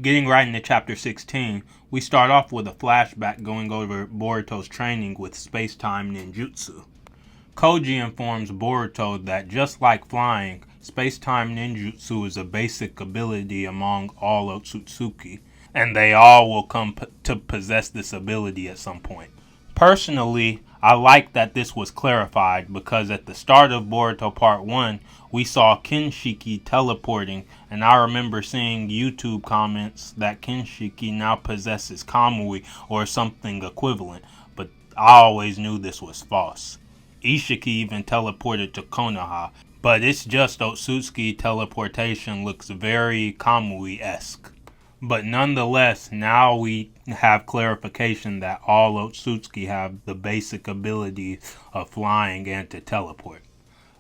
Getting right into chapter 16, we start off with a flashback going over Boruto's training with space-time ninjutsu. Koji informs Boruto that just like flying, space-time ninjutsu is a basic ability among all otsutsuki, and they all will come to possess this ability at some point. Personally, I like that this was clarified because at the start of Boruto Part 1, we saw Kinshiki teleporting, and I remember seeing YouTube comments that Kinshiki now possesses Kamui or something equivalent, but I always knew this was false. Ishiki even teleported to Konoha, but it's just Otsutsuki teleportation looks very Kamui-esque. But nonetheless, now we have clarification that all Otsutsuki have the basic ability of flying and to teleport.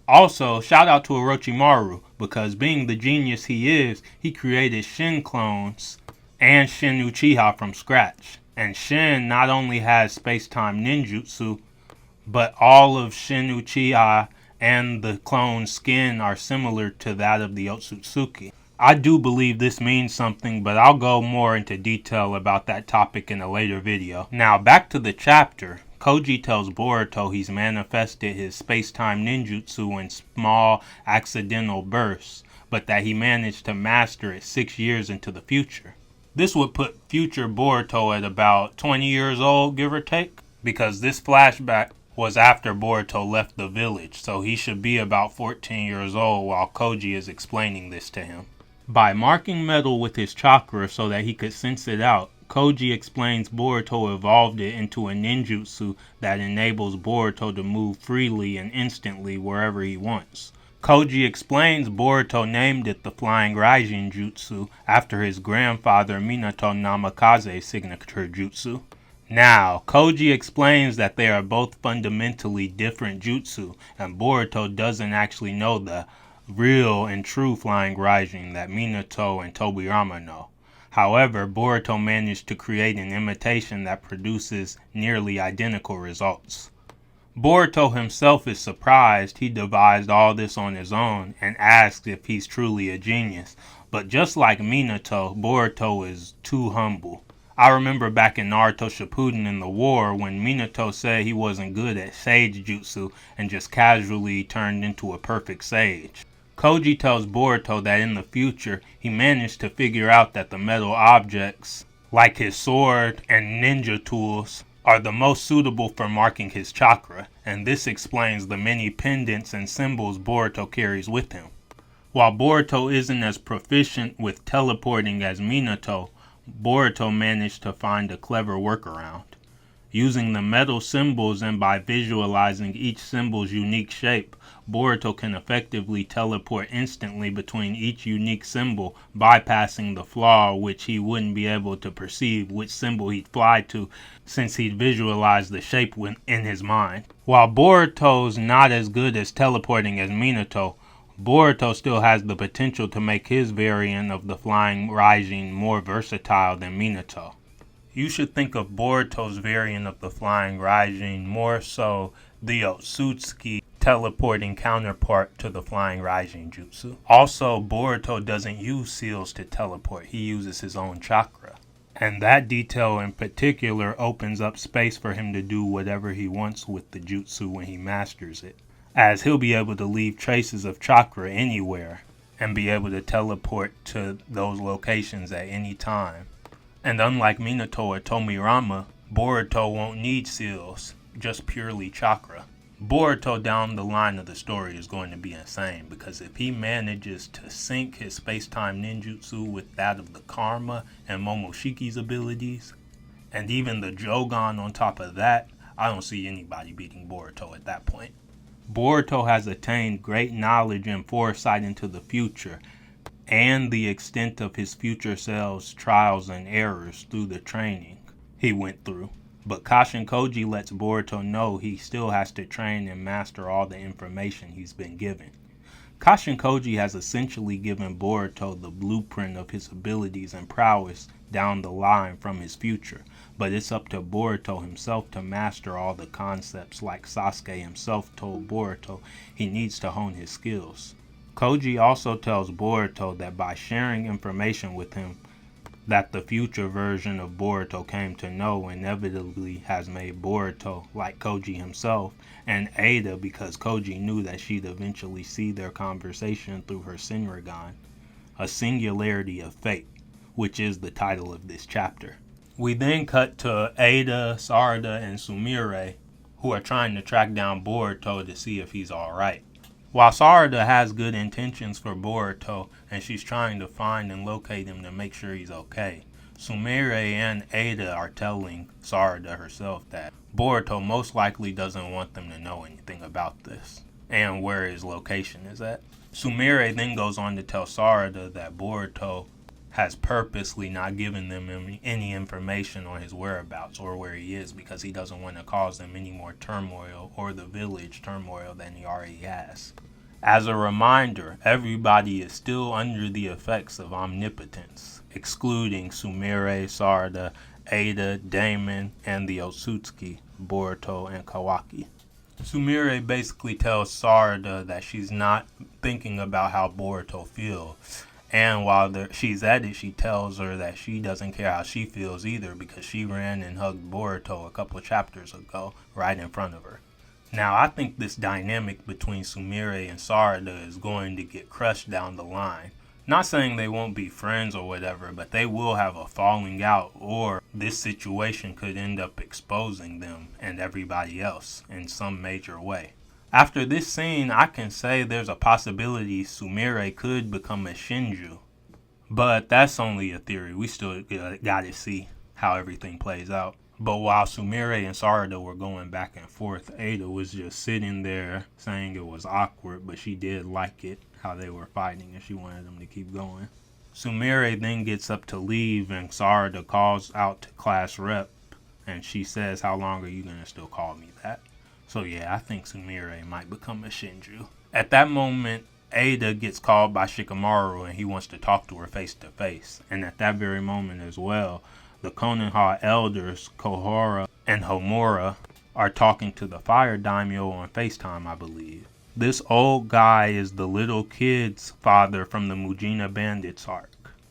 Also, shout out to Orochimaru, because being the genius he is, he created Shin clones and Shin Uchiha from scratch. And Shin not only has space-time ninjutsu, but all of Shin Uchiha and the clone's skin are similar to that of the Otsutsuki. I do believe this means something, but I'll go more into detail about that topic in a later video. Now, back to the chapter. Koji tells Boruto he's manifested his space-time ninjutsu in small, accidental bursts, but that he managed to master it 6 years into the future. This would put future Boruto at about 20 years old, give or take, because this flashback was after Boruto left the village, so he should be about 14 years old while Koji is explaining this to him. By marking metal with his chakra so that he could sense it out, Koji explains Boruto evolved it into a ninjutsu that enables Boruto to move freely and instantly wherever he wants. Koji explains Boruto named it the Flying RAIJIN jutsu after his grandfather Minato Namikaze's signature jutsu. Now, Koji explains that they are both fundamentally different jutsu, and Boruto doesn't actually know the real and true Flying RAIJIN that Minato and Tobirama know. However, Boruto managed to create an imitation that produces nearly identical results. Boruto himself is surprised he devised all this on his own and asks if he's truly a genius, but just like Minato, Boruto is too humble. I remember back in Naruto Shippuden in the war when Minato said he wasn't good at sage jutsu and just casually turned into a perfect sage. Koji tells Boruto that in the future, he managed to figure out that the metal objects, like his sword and ninja tools, are the most suitable for marking his chakra, and this explains the many pendants and symbols Boruto carries with him. While Boruto isn't as proficient with teleporting as Minato, Boruto managed to find a clever workaround. Using the metal symbols and by visualizing each symbol's unique shape, Boruto can effectively teleport instantly between each unique symbol, bypassing the flaw which he wouldn't be able to perceive which symbol he'd fly to since he'd visualized the shape in his mind. While Boruto's not as good as teleporting as Minato, Boruto still has the potential to make his variant of the Flying RAIJIN more versatile than Minato. You should think of Boruto's variant of the Flying RAIJIN more so the Otsutsuki teleporting counterpart to the Flying RAIJIN jutsu. Also, Boruto doesn't use seals to teleport, he uses his own chakra. And that detail in particular opens up space for him to do whatever he wants with the jutsu when he masters it, as he'll be able to leave traces of chakra anywhere and be able to teleport to those locations at any time. And unlike Minato or Tobirama, Boruto won't need seals, just purely chakra. Boruto down the line of the story is going to be insane, because if he manages to sync his space-time ninjutsu with that of the Karma and Momoshiki's abilities, and even the Jogan on top of that, I don't see anybody beating Boruto at that point. Boruto has attained great knowledge and foresight into the future, and the extent of his future self's trials and errors through the training he went through. But Kashin Koji lets Boruto know he still has to train and master all the information he's been given. Kashin Koji has essentially given Boruto the blueprint of his abilities and prowess down the line from his future, but it's up to Boruto himself to master all the concepts like Sasuke himself told Boruto he needs to hone his skills. Koji also tells Boruto that by sharing information with him, that the future version of Boruto came to know inevitably has made Boruto, like Koji himself, and Ada because Koji knew that she'd eventually see their conversation through her Senrigan, a singularity of fate, which is the title of this chapter. We then cut to Ada, Sarada, and Sumire, who are trying to track down Boruto to see if he's alright. While Sarada has good intentions for Boruto and she's trying to find and locate him to make sure he's okay, Sumire and Ada are telling Sarada herself that Boruto most likely doesn't want them to know anything about this and where his location is at. Sumire then goes on to tell Sarada that Boruto has purposely not given them any information on his whereabouts or where he is because he doesn't want to cause them any more turmoil or the village turmoil than he already has. As a reminder, everybody is still under the effects of omnipotence, excluding Sumire, Sarada, Ada, Damon, and the Otsutsuki, Boruto, and Kawaki. Sumire basically tells Sarada that she's not thinking about how Boruto feels. And while she's at it, she tells her that she doesn't care how she feels either because she ran and hugged Boruto a couple chapters ago right in front of her. Now, I think this dynamic between Sumire and Sarada is going to get crushed down the line. Not saying they won't be friends or whatever, but they will have a falling out, or this situation could end up exposing them and everybody else in some major way. After this scene, I can say there's a possibility Sumire could become a Shinju. But that's only a theory. We still gotta see how everything plays out. But while Sumire and Sarada were going back and forth, Ada was just sitting there saying it was awkward, but she did like it, how they were fighting, and she wanted them to keep going. Sumire then gets up to leave, and Sarada calls out to class rep, and she says, "How long are you gonna still call me that?" So yeah, I think Sumire might become a Shinju. At that moment, Ada gets called by Shikamaru and he wants to talk to her face to face. And at that very moment as well, the Konoha elders, Kohora and Homura, are talking to the Fire Daimyo on FaceTime, I believe. This old guy is the little kid's father from the Mujina Bandits arc.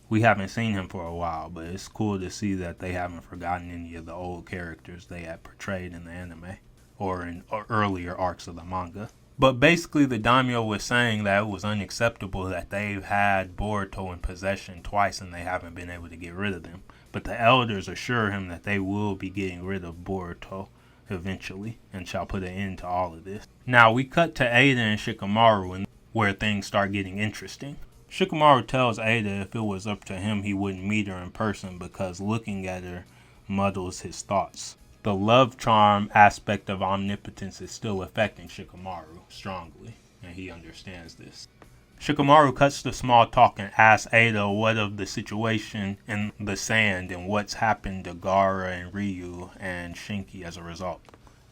We haven't seen him for a while, but it's cool to see that they haven't forgotten any of the old characters they had portrayed in the anime or in earlier arcs of the manga. But basically the daimyo was saying that it was unacceptable that they've had Boruto in possession twice and they haven't been able to get rid of them. But the elders assure him that they will be getting rid of Boruto eventually and shall put an end to all of this. Now we cut to Ada and Shikamaru and where things start getting interesting. Shikamaru tells Ada if it was up to him he wouldn't meet her in person because looking at her muddles his thoughts. The love charm aspect of omnipotence is still affecting Shikamaru strongly, and he understands this. Shikamaru cuts the small talk and asks Ada what of the situation in the sand and what's happened to Gaara and Ryu and Shinki as a result.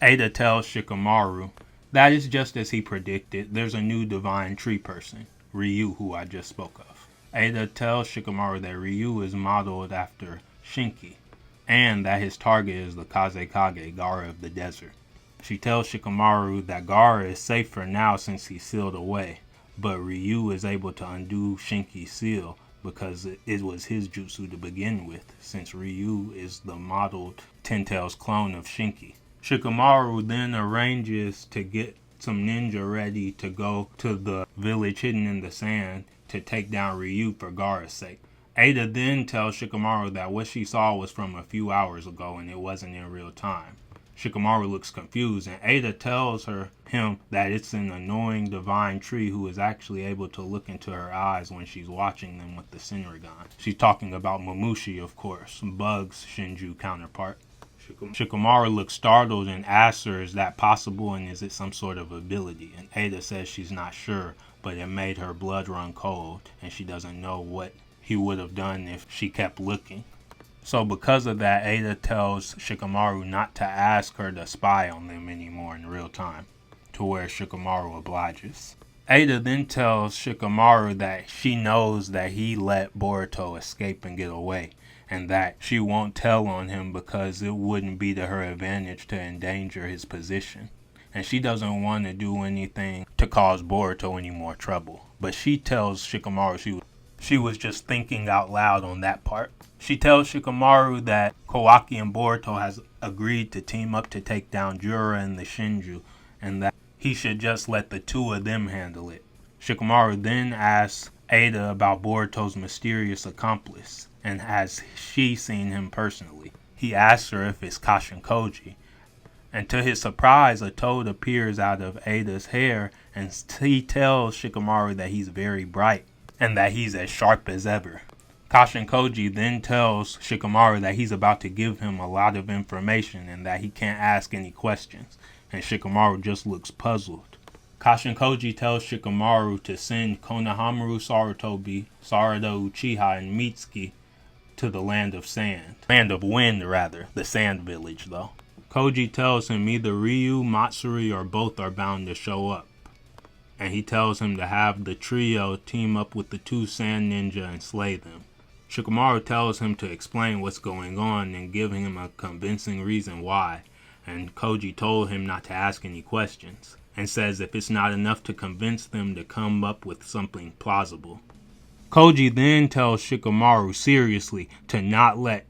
Ada tells Shikamaru that is just as he predicted. There's a new divine tree person, Ryu, who I just spoke of. Ada tells Shikamaru that Ryu is modeled after Shinki, and that his target is the Kazekage, Gaara of the desert. She tells Shikamaru that Gaara is safe for now since he's sealed away, but Ryu is able to undo Shinki's seal because it was his jutsu to begin with, since Ryu is the modeled Ten Tails clone of Shinki. Shikamaru then arranges to get some ninja ready to go to the village hidden in the sand to take down Ryu for Gaara's sake. Ada then tells Shikamaru that what she saw was from a few hours ago and it wasn't in real time. Shikamaru looks confused and Ada tells him that it's an annoying divine tree who is actually able to look into her eyes when she's watching them with the Senrigan. She's talking about Mamushi, of course, Bug's Shinju counterpart. Shikamaru looks startled and asks her, is that possible and is it some sort of ability? And Ada says she's not sure, but it made her blood run cold and she doesn't know what he would have done if she kept looking. So because of that, Ada tells Shikamaru not to ask her to spy on them anymore in real time, to where Shikamaru obliges. Ada then tells Shikamaru that she knows that he let Boruto escape and get away, and that she won't tell on him because it wouldn't be to her advantage to endanger his position. And she doesn't want to do anything to cause Boruto any more trouble. But she tells Shikamaru She was just thinking out loud on that part. She tells Shikamaru that Kawaki and Boruto has agreed to team up to take down Jura and the Shinju, and that he should just let the two of them handle it. Shikamaru then asks Ada about Boruto's mysterious accomplice, and has she seen him personally. He asks her if it's Kashin Koji, and to his surprise, a toad appears out of Ada's hair, and he tells Shikamaru that he's very bright, and that he's as sharp as ever. Kashin Koji then tells Shikamaru that he's about to give him a lot of information and that he can't ask any questions, and Shikamaru just looks puzzled. Kashin Koji tells Shikamaru to send Konohamaru Sarutobi, Sarada Uchiha, and Mitsuki to the land of sand. Land of wind, rather. The sand village, though. Koji tells him either Ryu, Matsuri, or both are bound to show up. And he tells him to have the trio team up with the two sand ninja and slay them. Shikamaru tells him to explain what's going on and give him a convincing reason why, and Koji told him not to ask any questions, and says if it's not enough to convince them to come up with something plausible. Koji then tells Shikamaru seriously to not let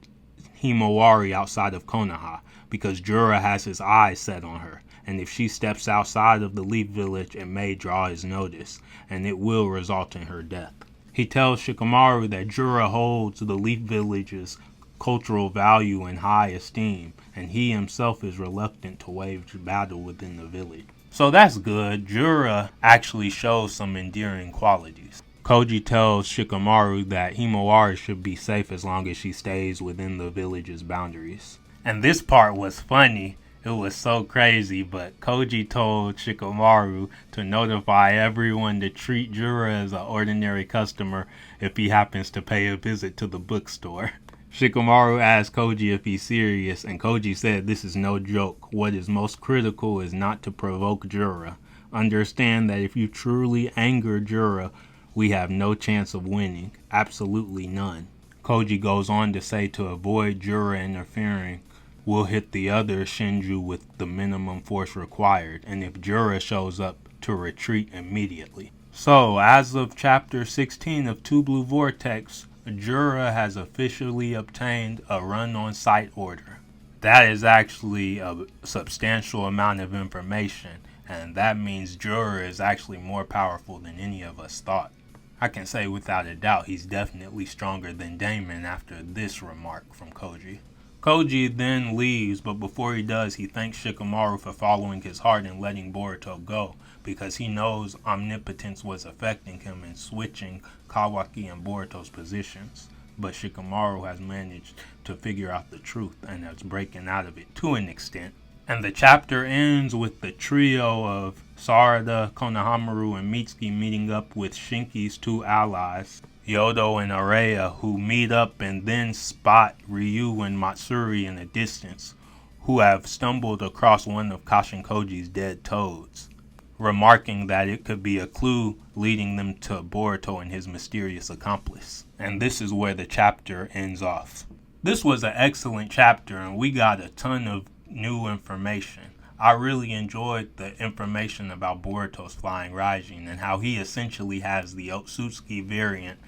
Himawari outside of Konoha, because Jura has his eyes set on her, and if she steps outside of the Leaf Village it may draw his notice, and it will result in her death. He tells Shikamaru that Jura holds the Leaf Village's cultural value in high esteem, and he himself is reluctant to wage battle within the village. So that's good. Jura actually shows some endearing qualities. Koji tells Shikamaru that Himawari should be safe as long as she stays within the village's boundaries. And this part was funny. It was so crazy, but Koji told Shikamaru to notify everyone to treat Jura as an ordinary customer if he happens to pay a visit to the bookstore. Shikamaru asked Koji if he's serious, and Koji said this is no joke. What is most critical is not to provoke Jura. Understand that if you truly anger Jura, we have no chance of winning. Absolutely none. Koji goes on to say to avoid Jura interfering, we'll hit the other Shinju with the minimum force required, and if Jura shows up, to retreat immediately. So, as of chapter 16 of Two Blue Vortex, Jura has officially obtained a run-on-site order. That is actually a substantial amount of information, and that means Jura is actually more powerful than any of us thought. I can say without a doubt he's definitely stronger than Damon after this remark from Koji. Koji then leaves, but before he does, he thanks Shikamaru for following his heart and letting Boruto go, because he knows omnipotence was affecting him and switching Kawaki and Boruto's positions. But Shikamaru has managed to figure out the truth and is breaking out of it to an extent. And the chapter ends with the trio of Sarada, Konohamaru, and Mitsuki meeting up with Shinki's two allies, Yodo and Araya, who meet up and then spot Ryu and Matsuri in the distance, who have stumbled across one of Kashin Koji's dead toads, remarking that it could be a clue leading them to Boruto and his mysterious accomplice. And this is where the chapter ends off. This was an excellent chapter, and we got a ton of new information. I really enjoyed the information about Boruto's flying RAIJIN and how he essentially has the otsutsuki variant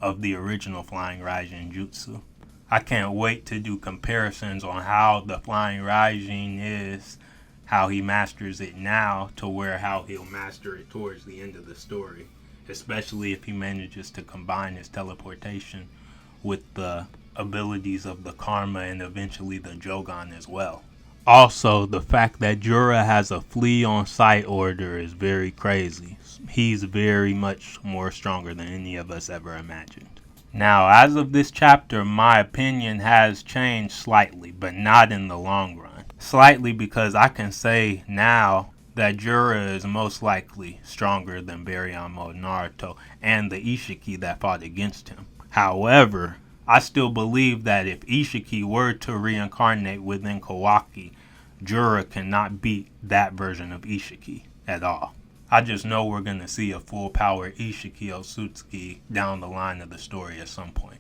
of the original flying RAIJIN jutsu. I can't wait to do comparisons on how the flying RAIJIN is, how he masters it now, to how he'll master it towards the end of the story, especially if he manages to combine his teleportation with the abilities of the Karma and eventually the Jogan as well. Also, the fact that Jura has a flee on sight order is very crazy. He's very much more stronger than any of us ever imagined. Now, as of this chapter, my opinion has changed slightly, but not in the long run. Slightly because I can say now that Jura is most likely stronger than Baryon Naruto and the Ishiki that fought against him. However, I still believe that if Ishiki were to reincarnate within Kawaki, Jura cannot beat that version of Ishiki at all. I just know we're going to see a full power Ishiki Otsutsuki down the line of the story at some point.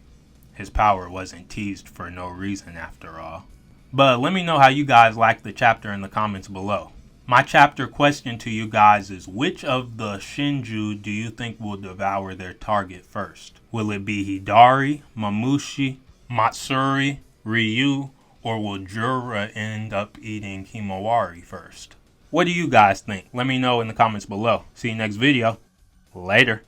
His power wasn't teased for no reason after all. But let me know how you guys liked the chapter in the comments below. My chapter question to you guys is, which of the Shinju do you think will devour their target first? Will it be Hidari, Mamushi, Matsuri, Ryu, or will Jura end up eating Himawari first? What do you guys think? Let me know in the comments below. See you next video. Later.